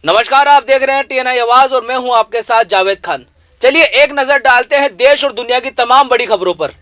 नमस्कार, आप देख रहे हैं टीएनआई आवाज और मैं हूं आपके साथ जावेद खान। चलिए एक नजर डालते हैं देश और दुनिया की तमाम बड़ी खबरों पर।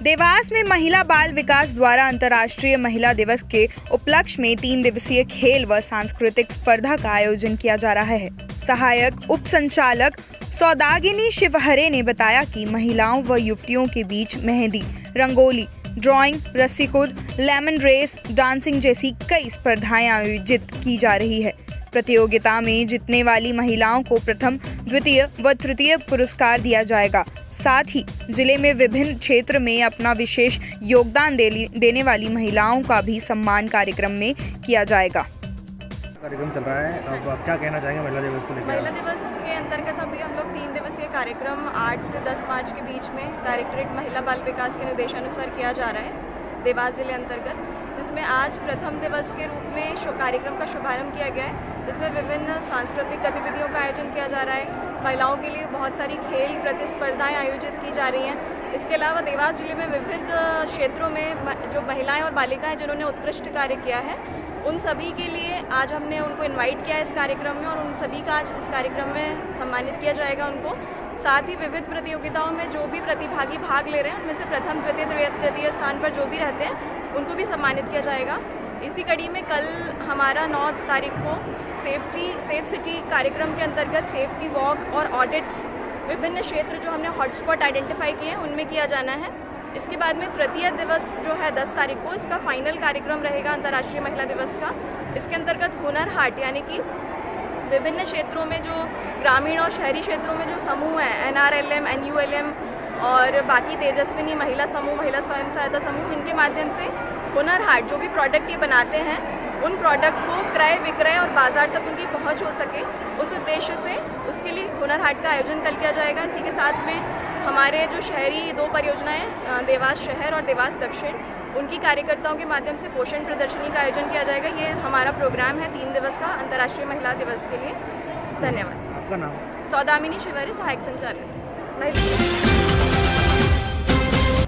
देवास में महिला बाल विकास द्वारा अंतर्राष्ट्रीय महिला दिवस के उपलक्ष्य में 3 दिवसीय खेल व सांस्कृतिक स्पर्धा का आयोजन किया जा रहा है। सहायक उप संचालक सौदागिनी शिवहरे ने बताया कि महिलाओं व युवतियों के बीच मेहंदी, रंगोली, ड्राइंग, रस्सी कूद, लेमन रेस, डांसिंग जैसी कई स्पर्धाएं आयोजित की जा रही है। प्रतियोगिता में जीतने वाली महिलाओं को प्रथम, द्वितीय व तृतीय पुरस्कार दिया जाएगा। साथ ही जिले में विभिन्न क्षेत्र में अपना विशेष योगदान देने वाली महिलाओं का भी सम्मान कार्यक्रम में किया जाएगा। कार्यक्रम चल रहा है, अब आप क्या कहना चाहेंगे महिला दिवस को लेकर? महिला दिवस के अंतर्गत अभी हम लोग 3 दिवसीय कार्यक्रम 8 से 10 मार्च के बीच में डायरेक्टरेट महिला बाल विकास के निर्देशानुसार किया जा रहा है देवास जिले अंतर्गत, जिसमें आज प्रथम दिवस के रूप में कार्यक्रम का शुभारंभ किया गया है। इसमें विभिन्न सांस्कृतिक गतिविधियों का आयोजन किया जा रहा है। महिलाओं के लिए बहुत सारी खेल प्रतिस्पर्धाएं आयोजित की जा रही हैं। इसके अलावा देवास जिले में विविध क्षेत्रों में जो महिलाएं और बालिकाएं जिन्होंने उत्कृष्ट कार्य किया है, उन सभी के लिए आज हमने उनको इनवाइट किया है इस कार्यक्रम में, और उन सभी का आज इस कार्यक्रम में सम्मानित किया जाएगा उनको। साथ ही विविध प्रतियोगिताओं में जो भी प्रतिभागी भाग ले रहे हैं, उनमें से प्रथम, द्वितीय, तृतीय स्थान पर जो भी रहते हैं उनको भी सम्मानित किया जाएगा। इसी कड़ी में कल हमारा 9 तारीख को सेफ सिटी कार्यक्रम के अंतर्गत सेफ्टी वॉक और ऑडिट्स विभिन्न क्षेत्र जो हमने हॉटस्पॉट आइडेंटिफाई किए हैं उनमें किया जाना है। इसके बाद में तृतीय दिवस जो है 10 तारीख को, इसका फाइनल कार्यक्रम रहेगा अंतर्राष्ट्रीय महिला दिवस का। इसके अंतर्गत हुनर हाट यानी कि विभिन्न क्षेत्रों में जो ग्रामीण और शहरी क्षेत्रों में जो समूह हैं, NRLM, NULM और बाकी तेजस्विनी महिला समूह, महिला स्वयं सहायता समूह, इनके माध्यम से हुनर हाट जो भी प्रोडक्ट ये बनाते हैं, उन प्रोडक्ट को क्रय विक्रय और बाजार तक उनकी पहुंच हो सके, उस उद्देश्य से उसके लिए हुनर हाट का आयोजन कल किया जाएगा। इसी के साथ में हमारे जो शहरी 2 परियोजनाएं, देवास शहर और देवास दक्षिण, उनकी कार्यकर्ताओं के माध्यम से पोषण प्रदर्शनी का आयोजन किया जाएगा। ये हमारा प्रोग्राम है 3 दिवस का अंतर्राष्ट्रीय महिला दिवस के लिए। धन्यवाद। आपका नाम? सौदामिनी शिवहरे, सहायक संचालक।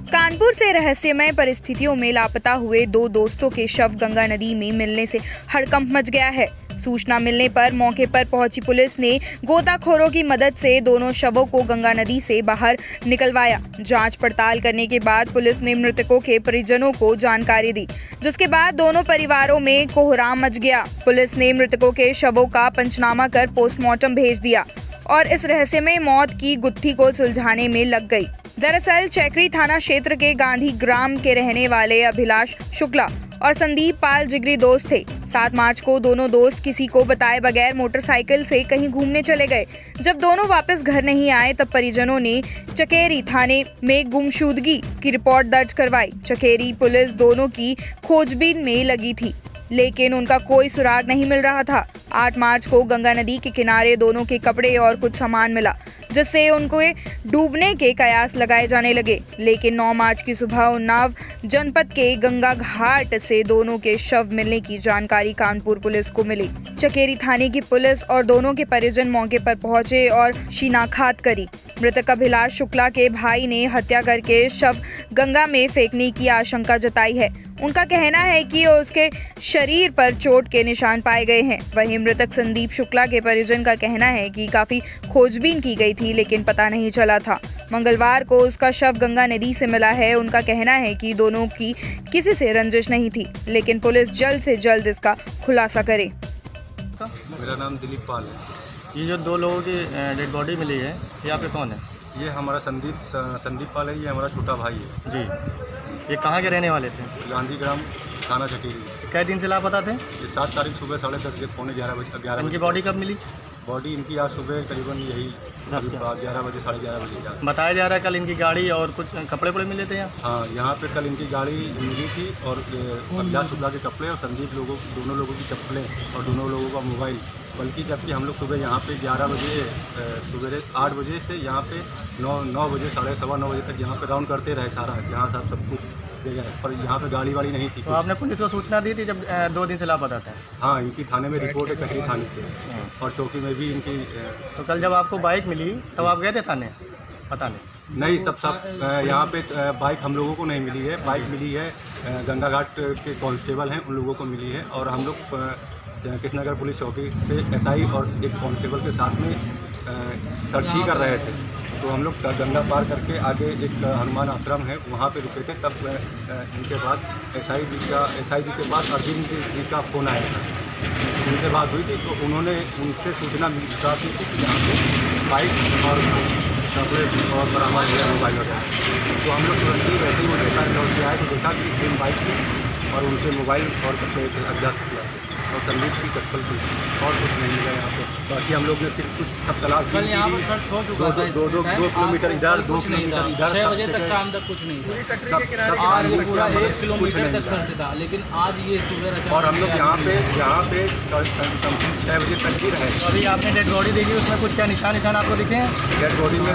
कानपुर से रहस्यमय परिस्थितियों में लापता हुए 2 दोस्तों के शव गंगा नदी में मिलने से हड़कंप मच गया है। सूचना मिलने पर मौके पर पहुंची पुलिस ने गोताखोरों की मदद से दोनों शवों को गंगा नदी से बाहर निकलवाया। जांच पड़ताल करने के बाद पुलिस ने मृतकों के परिजनों को जानकारी दी, जिसके बाद दोनों परिवारों में कोहराम मच गया। पुलिस ने मृतकों के शवों का पंचनामा कर पोस्टमार्टम भेज दिया और इस रहस्यमय मौत की गुत्थी को सुलझाने में लग गई। दरअसल चैकरी थाना क्षेत्र के गांधी ग्राम के रहने वाले अभिलाष शुक्ला और संदीप पाल जिगरी दोस्त थे। 7 मार्च को दोनों दोस्त किसी को बताए बगैर मोटरसाइकिल से कहीं घूमने चले गए। जब दोनों वापस घर नहीं आए तब परिजनों ने चकेरी थाने में गुमशुदगी की रिपोर्ट दर्ज करवाई। चकेरी पुलिस दोनों की खोजबीन में लगी थी, लेकिन उनका कोई सुराग नहीं मिल रहा था। 8 मार्च को गंगा नदी के किनारे दोनों के कपड़े और कुछ सामान मिला, जिससे उनको डूबने के कयास लगाए जाने लगे। लेकिन 9 मार्च की सुबह उन्नाव जनपद के गंगा घाट से दोनों के शव मिलने की जानकारी कानपुर पुलिस को मिली। चकेरी थाने की पुलिस और दोनों के परिजन मौके पर पहुंचे और शिनाख्त करी। मृतक अभिलाष शुक्ला के भाई ने हत्या करके शव गंगा में फेंकने की आशंका जताई है। उनका कहना है कि उसके शरीर पर चोट के निशान पाए गए हैं। वहीं मृतक संदीप शुक्ला के परिजन का कहना है कि काफी खोजबीन की गई थी, लेकिन पता नहीं चला था। मंगलवार को उसका शव गंगा नदी से मिला है। उनका कहना है कि दोनों की किसी से रंजिश नहीं थी, लेकिन पुलिस जल्द से जल्द इसका खुलासा करे। मेरा नाम दिलीप पाल है। ये जो 2 लोगों की डेड बॉडी मिली है, ये आप पे कौन है? ये हमारा संदीप पाल है, ये हमारा छोटा भाई है जी। ये कहाँ के रहने वाले थे? गांधी ग्राम, थाना चकेरी। कै दिन से लापता थे? ये 7 तारीख सुबह 10:30 पौने 11 बजे। इनकी बॉडी कब मिली? बॉडी इनकी आज सुबह करीबन यही 11 बजे, 11:30 बजे। बताया जा रहा है कल इनकी गाड़ी और कुछ कपड़े वपड़े मिले थे यहाँ? हाँ, यहाँ पे कल इनकी गाड़ी मिली थी और अभिलाष शुक्ला के कपड़े और संदीप दोनों लोगों की चप्पलें और दोनों लोगों का मोबाइल। बल्कि जबकि हम लोग सुबह यहाँ पे 11 बजे, सुबह 8 बजे से यहाँ पे 9 बजे, 9:15 बजे तक यहाँ पे राउंड करते रहे सारा, यहाँ सब कुछ, पर यहाँ पे गाड़ी वाड़ी नहीं थी। तो आपने पुलिस को सूचना दी थी जब 2 दिन से लापता था? हाँ, इनकी थाने में रिपोर्ट है, चक्री थाने पे, और चौकी में भी इनकी। तो कल जब आपको बाइक मिली तब आप गए थे थाने? पता नहीं, तब सब यहाँ पे बाइक हम लोगों को नहीं मिली है। बाइक मिली है गंगा घाट के कांस्टेबल हैं, उन लोगों को मिली है। और हम लोग कृष्णनगर पुलिस चौकी से एसआई और एक कांस्टेबल के साथ में सर्च ही कर रहे थे। तो हम लोग गंगा पार करके आगे एक हनुमान आश्रम है वहाँ पे रुके थे। तब इनके बाद एसआई जी के पास अर्जुन जी का फ़ोन आया था, उनसे बात हुई थी। तो उन्होंने उनसे सूचना प्राप्त की कि यहाँ पे बाइक और चॉकलेट और बरामद हुआ मोबाइल वगैरह। तो हम लोग तुरंत ही वैसे ही वो देखा लौट के आए तो देखा कि सेम बाइक थी और उनके मोबाइल और कपड़े थे, अज्ञात और संदीप की चप्पल थी और कुछ नहीं मिला यहाँ पे। बाकी हम लोग ने फिर कुछ सब तलाश कल यहाँ पर सर्च हो चुका था। 2 किलोमीटर इधर 2 किलोमीटर इधर 6 बजे तक शाम तक कुछ नहीं था। आज पूरा 1 किलोमीटर तक सर्च था, लेकिन आज ये सुबह अचानक। और हम लोग यहाँ पे समथिंग 6 बजे तक ही रहे। अभी आपने डेड बॉडी देखी, उसमें कुछ क्या निशान आपको दिखे हैं? डेड बॉडी में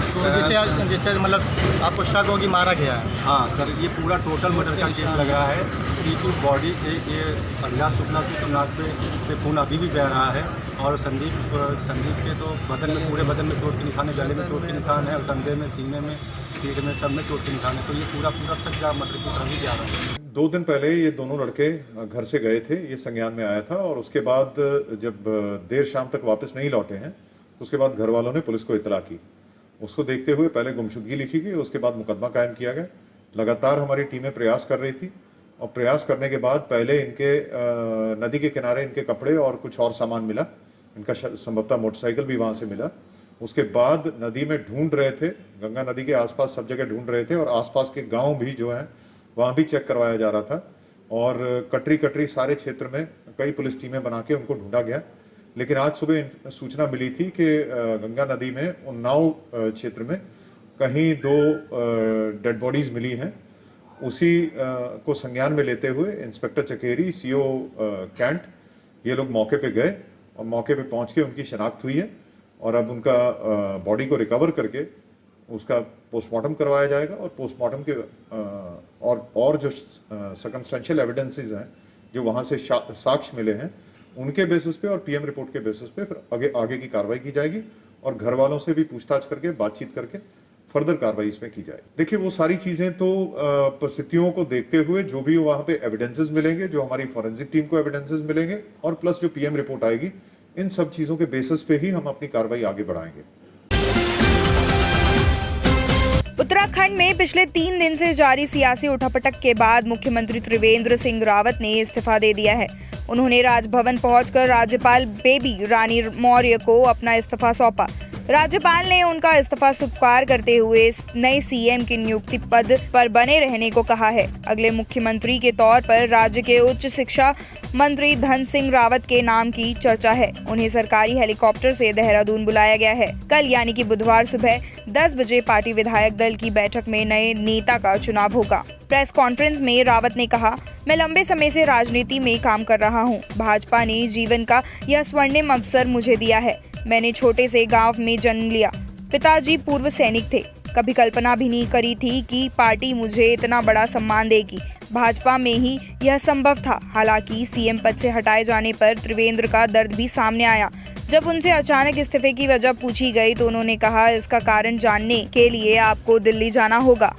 जैसे मतलब आपको शक हो कि मारा गया है? हाँ सर, ये पूरा टोटल मर्डर का केस लग रहा है कि बॉडी ये अज्ञात सूचना की तमनाक पे से खून अभी भी बह रहा है। और संदीप के तो बदन में, पूरे बदन में चोट के निशान है, गले में चोट के निशान है और कंधे में, सीने में, पीठ में, सब में चोट के निशान है। तो ये पूरा सच्चा मर्डर की तरफ ही जा रहा है। 2 दिन पहले ये दोनों लड़के घर से गए थे, ये संज्ञान में आया था। और उसके बाद जब देर शाम तक वापस नहीं लौटे हैं तो उसके बाद घर वालों ने पुलिस को इतला की। उसको देखते हुए पहले गुमशुदगी लिखी गई, उसके बाद मुकदमा कायम किया गया। लगातार हमारी टीमें प्रयास कर रही थी और प्रयास करने के बाद पहले इनके नदी के किनारे इनके कपड़े और कुछ और सामान मिला। इनका संभवतः मोटरसाइकिल भी वहाँ से मिला। उसके बाद नदी में ढूंढ रहे थे, गंगा नदी के आसपास सब जगह ढूंढ रहे थे और आसपास के गांव भी जो हैं वहाँ भी चेक करवाया जा रहा था। और कटरी सारे क्षेत्र में कई पुलिस टीमें बना के उनको ढूंढा गया। लेकिन आज सुबह सूचना मिली थी कि गंगा नदी में उन्नाव क्षेत्र में कहीं 2 डेड बॉडीज़ मिली हैं। उसी को संज्ञान में लेते हुए इंस्पेक्टर चकेरी, सीओ कैंट, ये लोग मौके पे गए और मौके पे पहुंच के उनकी शनाख्त हुई है। और अब उनका बॉडी को रिकवर करके उसका पोस्टमार्टम करवाया जाएगा। और पोस्टमार्टम के और जो सर्कमस्टेंशियल एविडेंसेस हैं, जो वहाँ से साक्ष्य मिले हैं, उनके बेसिस पे और पीएम रिपोर्ट के बेसिस पे फिर आगे की कार्रवाई की जाएगी। और घर वालों से भी पूछताछ करके, बातचीत करके फर्दर कार्रवाई इसमें की जाए। देखिए, वो सारी चीज़ें तो परिस्थितियों को देखते हुए जो भी वहाँ पे एविडेंसेस मिलेंगे, जो हमारी फॉरेंसिक टीम को एविडेंसेस मिलेंगे और प्लस जो पीएम रिपोर्ट आएगी, इन सब चीज़ों के बेसिस पे ही हम अपनी कार्रवाई आगे बढ़ाएंगे। उत्तराखंड में पिछले 3 दिन से जारी सियासी उठापटक के बाद मुख्यमंत्री त्रिवेंद्र सिंह रावत ने इस्तीफा दे दिया है। उन्होंने राजभवन पहुंचकर राज्यपाल बेबी रानी मौर्य को अपना इस्तीफा सौंपा। राज्यपाल ने उनका इस्तीफा स्वीकार करते हुए नए सीएम की नियुक्ति पद पर बने रहने को कहा है। अगले मुख्यमंत्री के तौर पर राज्य के उच्च शिक्षा मंत्री धन सिंह रावत के नाम की चर्चा है। उन्हें सरकारी हेलीकॉप्टर से देहरादून बुलाया गया है। कल यानी कि बुधवार सुबह 10 बजे पार्टी विधायक दल की बैठक में नए नेता का चुनाव होगा। प्रेस कॉन्फ्रेंस में रावत ने कहा, मैं लंबे समय से राजनीति में काम कर रहा हूं। भाजपा ने जीवन का यह स्वर्णिम अवसर मुझे दिया है। मैंने छोटे से गांव में जन्म लिया। पिताजी पूर्व सैनिक थे। कभी कल्पना भी नहीं करी थी कि पार्टी मुझे इतना बड़ा सम्मान देगी। भाजपा में ही यह संभव था। हालांकि सीएम पद से हटाए जाने पर त्रिवेंद्र का दर्द भी सामने आया। जब उनसे अचानक इस्तीफे की वजह पूछी गई तो उन्होंने कहा, इसका कारण जानने के लिए आपको दिल्ली जाना होगा।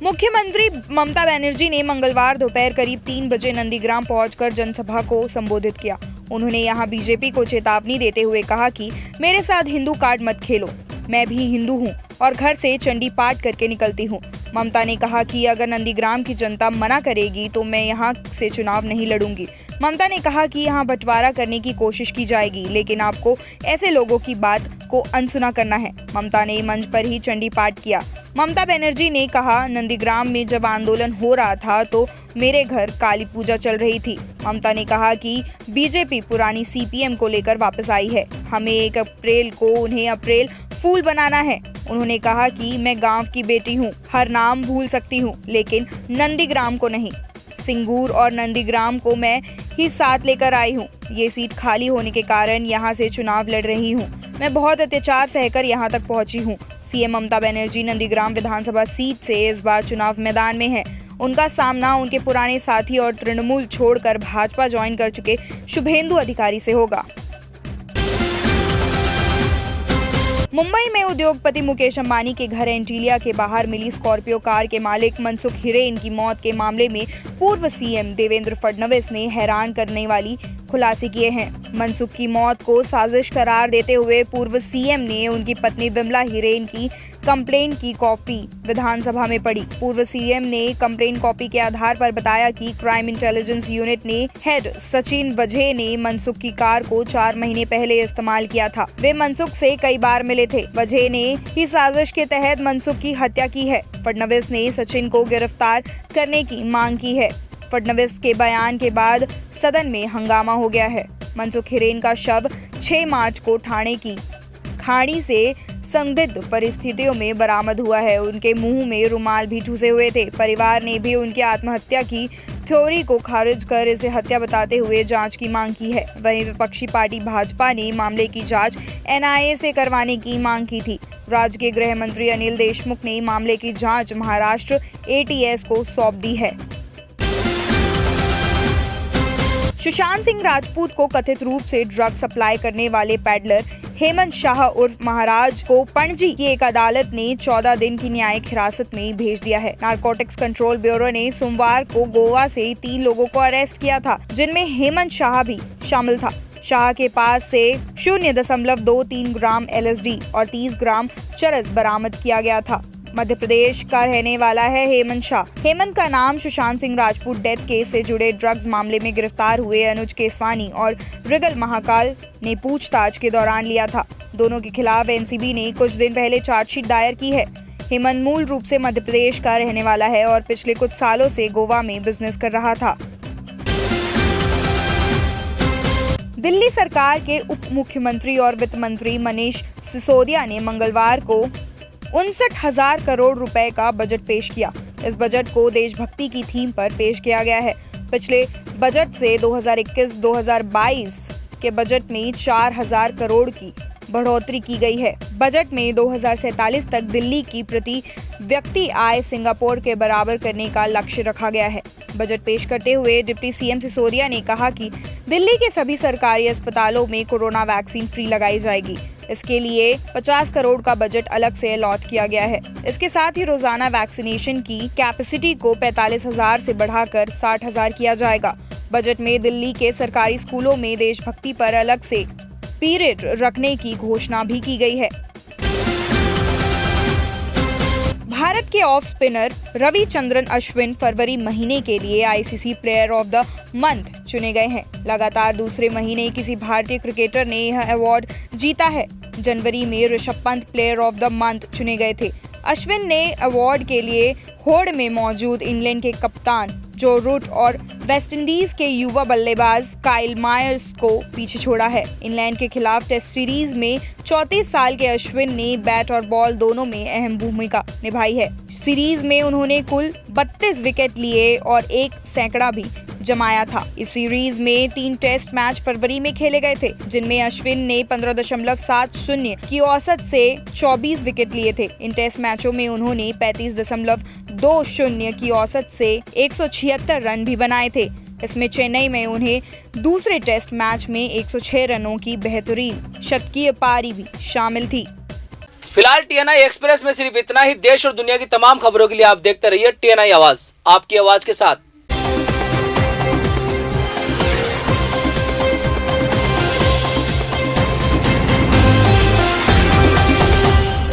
मुख्यमंत्री ममता बनर्जी ने मंगलवार दोपहर करीब 3 बजे नंदीग्राम पहुंचकर जनसभा को संबोधित किया। उन्होंने यहां बीजेपी को चेतावनी देते हुए कहा कि मेरे साथ हिंदू कार्ड मत खेलो। मैं भी हिंदू हूं और घर से चंडी पाठ करके निकलती हूं। ममता ने कहा कि अगर नंदीग्राम की जनता मना करेगी तो मैं यहां से चुनाव नहीं लड़ूंगी। ममता ने कहा कि यहां बंटवारा करने की कोशिश की जाएगी, लेकिन आपको ऐसे लोगों की बात को अनसुना करना है। ममता ने मंच पर ही चंडी पाठ किया। ममता बनर्जी ने कहा, नंदीग्राम में जब आंदोलन हो रहा था तो मेरे घर काली पूजा चल रही थी। ममता ने कहा कि बीजेपी पुरानी सीपीएम को लेकर वापस आई है। हमें 1 अप्रैल को उन्हें अप्रैल फूल बनाना है। उन्होंने कहा कि मैं गांव की बेटी हूं, हर नाम भूल सकती हूं, लेकिन नंदीग्राम को नहीं। सिंगूर और नंदीग्राम को मैं ही साथ लेकर आई हूं। ये सीट खाली होने के कारण यहां से चुनाव लड़ रही हूं। मैं बहुत अत्याचार सहकर यहां तक पहुंची हूं। सीएम ममता बनर्जी नंदीग्राम विधानसभा सीट से इस बार चुनाव मैदान में है। उनका सामना उनके पुराने साथी और तृणमूल छोड़कर भाजपा ज्वाइन कर चुके शुभेंदु अधिकारी से होगा। मुंबई में उद्योगपति मुकेश अंबानी के घर एंटीलिया के बाहर मिली स्कॉर्पियो कार के मालिक मनसुख हिरेन की मौत के मामले में पूर्व सीएम देवेंद्र फडणवीस ने हैरान करने वाली खुलासे किए हैं। मनसुख की मौत को साजिश करार देते हुए पूर्व सीएम ने उनकी पत्नी विमला हिरेन की कंप्लेन की कॉपी विधानसभा में पढ़ी। पूर्व सीएम ने कंप्लेन कॉपी के आधार पर बताया कि क्राइम इंटेलिजेंस यूनिट ने हेड सचिन वजह ने मनसुख की कार को 4 महीने पहले इस्तेमाल किया था। वे मनसुख से कई बार मिले थे। वजह ने ही साजिश के तहत मनसुख की हत्या की है। फडणवीस ने सचिन को गिरफ्तार करने की मांग की है। फडणवीस के बयान के बाद सदन में हंगामा हो गया है। मनसुख हिरेन का शव 6 मार्च को ठाणे की खाड़ी से संदिग्ध परिस्थितियों में बरामद हुआ है। उनके मुंह में रुमाल भी ठूसे हुए थे। परिवार ने भी उनकी आत्महत्या की थ्योरी को खारिज कर इसे हत्या बताते हुए जांच की मांग की है। वहीं विपक्षी पार्टी भाजपा ने मामले की जांच एनआईए से करवाने की मांग की थी। राज्य के गृह मंत्री अनिल देशमुख ने मामले की जांच महाराष्ट्र एटीएस को सौंप दी है। सुशांत सिंह राजपूत को कथित रूप से ड्रग सप्लाई करने वाले पैडलर हेमंत शाह उर्फ महाराज को पणजी की एक अदालत ने 14 दिन की न्यायिक हिरासत में भेज दिया है। नारकोटिक्स कंट्रोल ब्यूरो ने सोमवार को गोवा से 3 लोगों को अरेस्ट किया था, जिनमें हेमंत शाह भी शामिल था। शाह के पास से 0.23 ग्राम LSD और 30 ग्राम चरस बरामद किया गया था। मध्य प्रदेश का रहने वाला है हेमंत शाह। हेमंत का नाम सुशांत सिंह राजपूत डेथ केस से जुड़े ड्रग्स मामले में गिरफ्तार हुए अनुज केसवानी और रिगल महाकाल ने पूछताछ के दौरान लिया था। दोनों के खिलाफ एनसीबी ने कुछ दिन पहले चार्जशीट दायर की है। हेमंत मूल रूप से मध्य प्रदेश का रहने वाला है और पिछले कुछ सालों से गोवा में बिजनेस कर रहा था। दिल्ली सरकार के उप मुख्यमंत्री और वित्त मंत्री मनीष सिसोदिया ने मंगलवार को 59,000 करोड़ रुपए का बजट पेश किया। इस बजट को देशभक्ति की थीम पर पेश किया गया है। पिछले बजट से 2021-2022 के बजट में 4,000 करोड़ की बढ़ोतरी की गई है। बजट में 2047 तक दिल्ली की प्रति व्यक्ति आय सिंगापुर के बराबर करने का लक्ष्य रखा गया है। बजट पेश करते हुए डिप्टी सीएम सिसोदिया ने कहा कि दिल्ली के सभी सरकारी अस्पतालों में कोरोना वैक्सीन फ्री लगाई जाएगी। इसके लिए 50 करोड़ का बजट अलग से अलॉट किया गया है। इसके साथ ही रोजाना वैक्सीनेशन की कैपेसिटी को 45,000 से बढ़ाकर 60,000 किया जाएगा। बजट में दिल्ली के सरकारी स्कूलों में देशभक्ति पर अलग से पीरियड रखने की घोषणा भी की गई है। भारत के ऑफ स्पिनर रविचंद्रन अश्विन फरवरी महीने के लिए ICC player of the month चुने गए हैं। लगातार दूसरे महीने किसी भारतीय क्रिकेटर ने यह अवार्ड जीता है। जनवरी में Rishabh Pant player of the month चुने गए थे। अश्विन ने अवार्ड के लिए होड़ में मौजूद इंग्लैंड के कप्तान जो रूट और वेस्टइंडीज के युवा बल्लेबाज काइल मायर्स को पीछे छोड़ा है। इंग्लैंड के खिलाफ टेस्ट सीरीज में 34 साल के अश्विन ने बैट और बॉल दोनों में अहम भूमिका निभाई है। सीरीज में उन्होंने कुल 32 विकेट लिए और 1 सैकड़ा भी जमाया था। इस सीरीज में 3 टेस्ट मैच फरवरी में खेले गए थे, जिनमें अश्विन ने 15.70 की औसत से 24 विकेट लिए थे। इन टेस्ट मैचों में उन्होंने 35.20 की औसत से 176 रन भी बनाए थे। इसमें चेन्नई में उन्हें दूसरे टेस्ट मैच में 106 रनों की बेहतरीन शतकीय पारी भी शामिल थी। फिलहाल TNI एक्सप्रेस में सिर्फ इतना ही। देश और दुनिया की तमाम खबरों के लिए आप देखते रहिए TNI आवाज, आपकी आवाज के साथ।